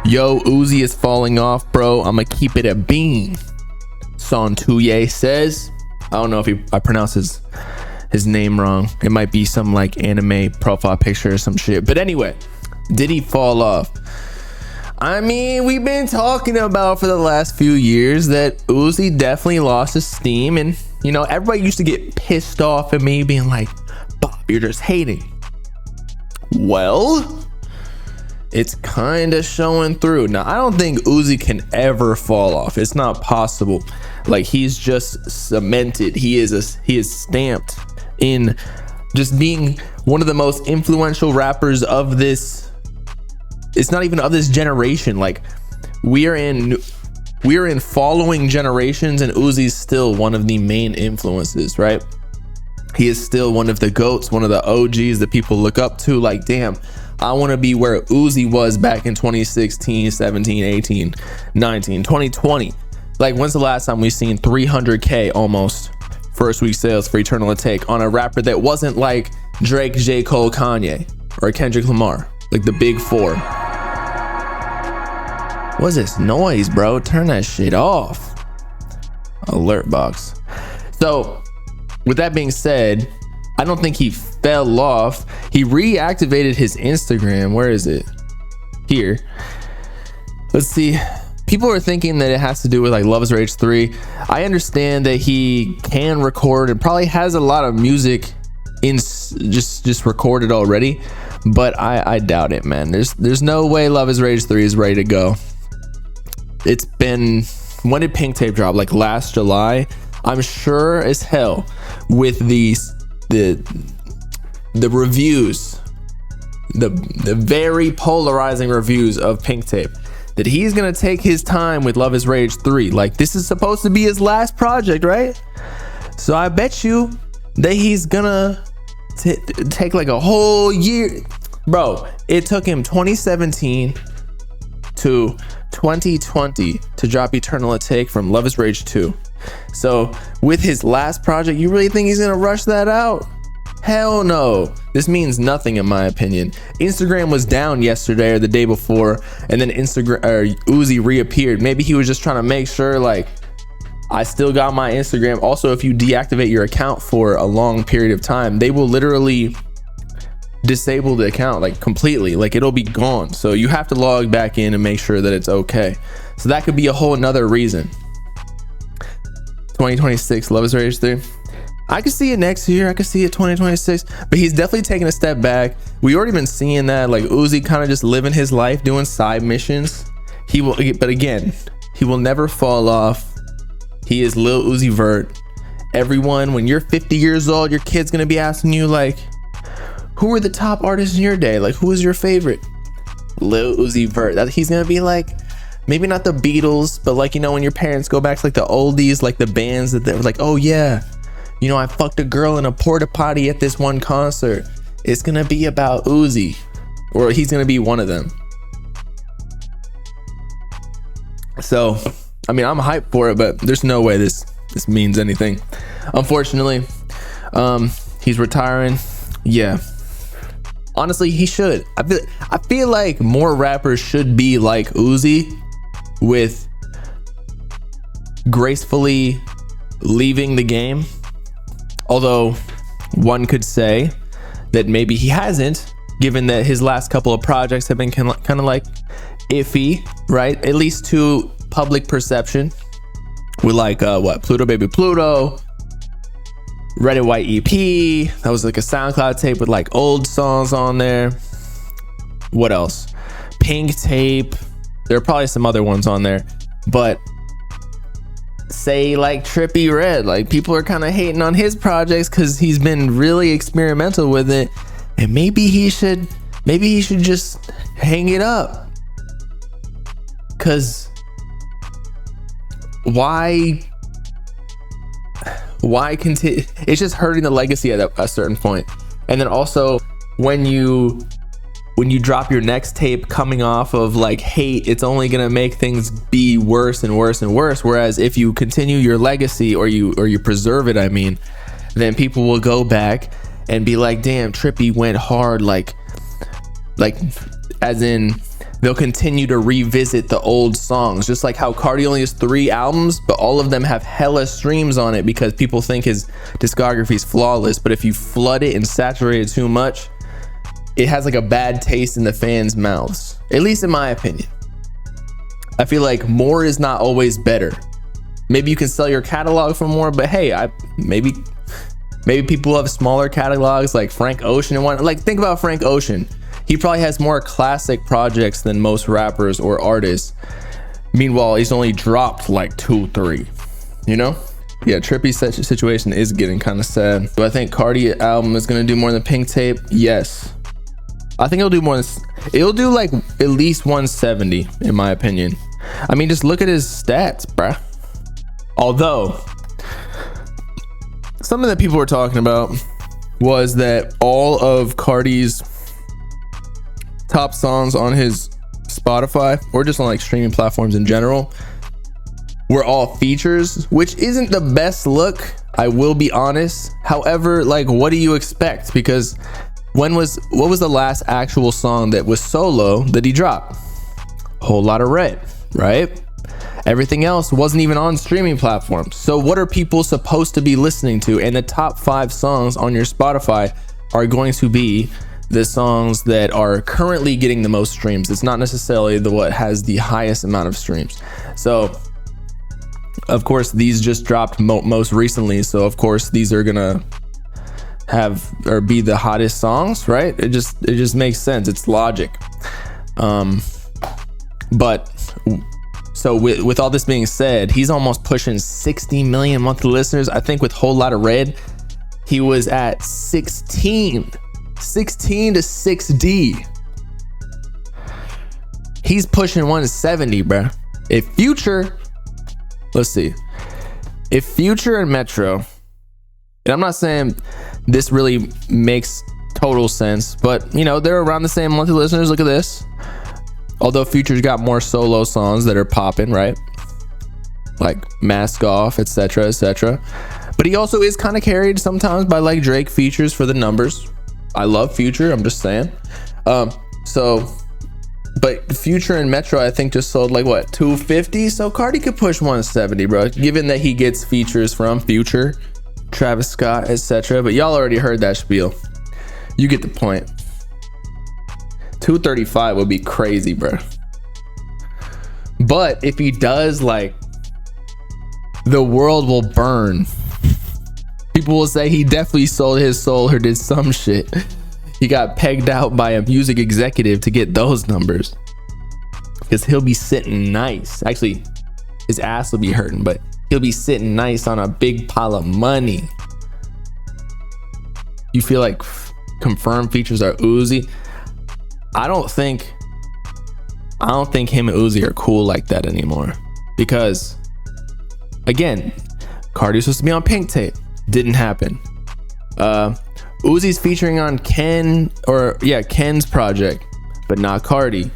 Yo, Uzi is falling off, bro. I'ma keep it a bean. Son Touye says. I don't know if I pronounce his name wrong. It might be some like anime profile picture or some shit. But anyway, did he fall off? I mean, we've been talking about for the last few years that Uzi definitely lost his steam. And, you know, everybody used to get pissed off at me being like, Bob, you're just hating. Well, it's kind of showing through. Now, I don't think Uzi can ever fall off. It's not possible. Like, he's just cemented. He is stamped in just being one of the most influential rappers of this. It's not even of this generation. Like, we are in following generations, and Uzi's still one of the main influences, right? He is still one of the GOATs, one of the OGs that people look up to. Like, damn, I want to be where Uzi was back in 2016, 17, 18, 19, 2020. Like, when's the last time we've seen 300K almost first week sales for Eternal Take on a rapper that wasn't like Drake, J. Cole, Kanye, or Kendrick Lamar, like the big four? What's this noise, bro? Turn that shit off. Alert box. So, with that being said, I don't think he fell off. He reactivated his Instagram. Where is it? Here. Let's see. People are thinking that it has to do with like Love is Rage 3. I understand that he can record and probably has a lot of music in just recorded already, but I doubt it, man. There's no way Love is Rage 3 is ready to go. It's been, when did Pink Tape drop? Like last July. I'm sure as hell with the reviews, the very polarizing reviews of Pink Tape, that he's gonna take his time with Love is Rage 3. Like, this is supposed to be his last project, right? So I bet you that he's gonna take like a whole year. Bro, it took him 2017 to 2020 to drop Eternal Take from Love is Rage 2. So with his last project, you really think he's gonna rush that out? Hell no. This means nothing in my opinion. Instagram was down yesterday or the day before, and then Uzi reappeared. Maybe he was just trying to make sure, like, I still got my Instagram. Also, if you deactivate your account for a long period of time, they will literally disable the account like completely. Like, it'll be gone. So you have to log back in and make sure that it's okay. So that could be a whole another reason. 2026 Love is Rage 3. I could see it next year. I could see it 2026, but he's definitely taking a step back. We already been seeing that, like Uzi kind of just living his life, doing side missions. He will, but again, he will never fall off. He is Lil Uzi Vert. Everyone, when you're 50 years old, your kid's gonna be asking you like, who were the top artists in your day? Like, who was your favorite? Lil Uzi Vert. He's gonna be like, maybe not the Beatles, but like, you know, when your parents go back to like the oldies, like the bands that they were like, oh yeah, you know, I fucked a girl in a porta potty at this one concert. It's gonna be about Uzi, or he's gonna be one of them. So, I mean, I'm hyped for it, but there's no way this means anything. Unfortunately, he's retiring. Yeah. Honestly, he should. I feel like more rappers should be like Uzi, with gracefully leaving the game. Although one could say that maybe he hasn't, given that his last couple of projects have been kind of like iffy, right? At least to public perception. With like Pluto Baby Pluto, Red and White EP. That was like a SoundCloud tape with like old songs on there. What else? Pink Tape. There are probably some other ones on there, but say like Trippie Redd, like people are kind of hating on his projects because he's been really experimental with it, and maybe he should just hang it up. Because why continue? It's just hurting the legacy at a certain point. And then also when you drop your next tape coming off of like hate, it's only gonna make things be worse and worse and worse. Whereas if you continue your legacy, or you preserve it, I mean, then people will go back and be like, damn, Trippie went hard, like as in they'll continue to revisit the old songs, just like how Carti only has 3 albums, but all of them have hella streams on it because people think his discography is flawless. But if you flood it and saturate it too much, it has like a bad taste in the fans' mouths, at least in my opinion. I feel like more is not always better. Maybe you can sell your catalog for more, but hey, maybe people have smaller catalogs like Frank Ocean and one. Like, think about Frank Ocean. He probably has more classic projects than most rappers or artists. Meanwhile, he's only dropped like 2-3, you know? Yeah, Trippy's situation is getting kind of sad. Do I think Carti album is gonna do more than Pink Tape? Yes. I think it'll do more than, it'll do like at least 170 in my opinion. I mean, just look at his stats, bruh. Although, something that people were talking about was that all of Carti's top songs on his Spotify, or just on like streaming platforms in general, were all features, which isn't the best look, I will be honest. However, like, what do you expect? Because what was the last actual song that was solo that he dropped? Whole Lot of Red, right? Everything else wasn't even on streaming platforms. So what are people supposed to be listening to? And the top 5 songs on your Spotify are going to be the songs that are currently getting the most streams. It's not necessarily what has the highest amount of streams. So of course these just dropped most recently, so of course these are gonna have or be the hottest songs, right? It just makes sense. It's logic. But so with all this being said, he's almost pushing 60 million monthly listeners. I think with Whole Lot of Red, he was at 16 to 6D. He's pushing 170, bro. If Future, let's see, if Future and Metro, and I'm not saying this really makes total sense, but you know, they're around the same monthly listeners. Look at this. Although Future's got more solo songs that are popping, right? Like Mask Off, etc., etc. But he also is kind of carried sometimes by like Drake features for the numbers. I love Future, I'm just saying. But Future and Metro, I think, just sold like what, 250? So Carti could push 170, bro, given that he gets features from Future, Travis Scott, etc. But y'all already heard that spiel. You get the point. 235 would be crazy, bro. But if he does, like, the world will burn. People will say he definitely sold his soul or did some shit. He got pegged out by a music executive to get those numbers, because he'll be sitting nice. Actually, his ass will be hurting, but he'll be sitting nice on a big pile of money. You feel like confirmed features are Uzi? I don't think him and Uzi are cool like that anymore, because again, Carti's supposed to be on Pink Tape, didn't happen. Uzi's featuring on Ken's project, but not Carti.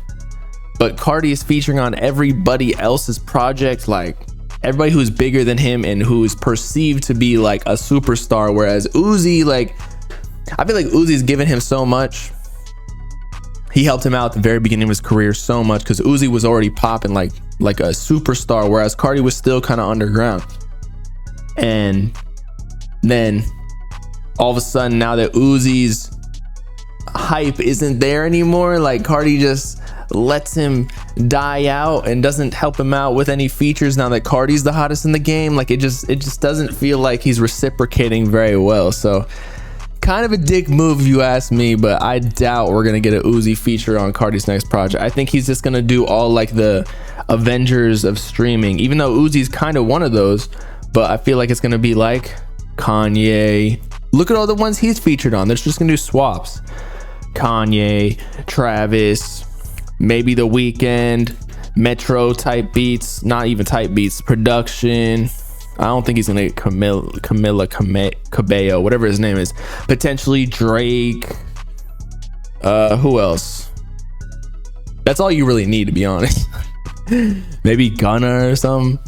But Carti is featuring on everybody else's project, like everybody who's bigger than him and who is perceived to be like a superstar, whereas Uzi, like, I feel like Uzi's given him so much. He helped him out at the very beginning of his career so much, because Uzi was already popping like a superstar, whereas Carti was still kind of underground. And then all of a sudden, now that Uzi's hype isn't there anymore, like Carti just lets him die out and doesn't help him out with any features now that Carti's the hottest in the game. Like it just doesn't feel like he's reciprocating very well. So kind of a dick move if you ask me, but I doubt we're gonna get an Uzi feature on Carti's next project. I think he's just gonna do all like the Avengers of streaming, even though Uzi's kind of one of those, but I feel like it's gonna be like Kanye. Look at all the ones he's featured on. They're just gonna do swaps. Kanye, Travis, maybe The Weeknd, Metro type beats, not even type beats, production. I don't think he's gonna get Camila Cabello, whatever his name is. Potentially Drake. Who else? That's all you really need, to be honest. Maybe Gunna or something.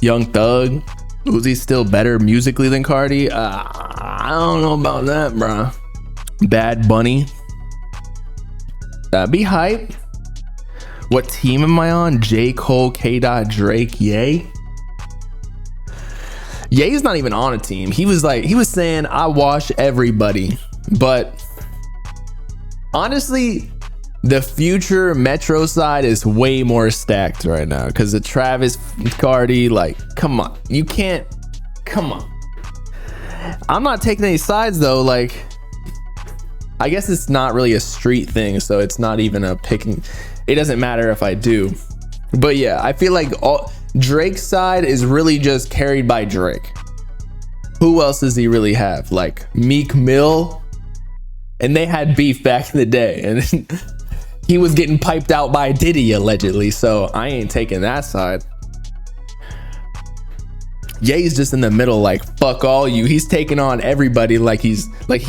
Young Thug. Uzi's still better musically than Carti. I don't know about that, bro. Bad Bunny. That'd be hype. What team am I on? J. Cole, K. Drake, Ye? Ye's not even on a team. He was saying, I wash everybody. But honestly, the future Metro side is way more stacked right now because the Travis Carti, like, come on. You can't, come on. I'm not taking any sides though. Like, I guess it's not really a street thing, so it's not even a picking. It doesn't matter if I do. But yeah, I feel like Drake's side is really just carried by Drake. Who else does he really have? Like Meek Mill? And they had beef back in the day. And he was getting piped out by Diddy allegedly, so I ain't taking that side. Ye's just in the middle, like, fuck all you. He's taking on everybody like he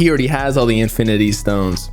already has all the Infinity Stones.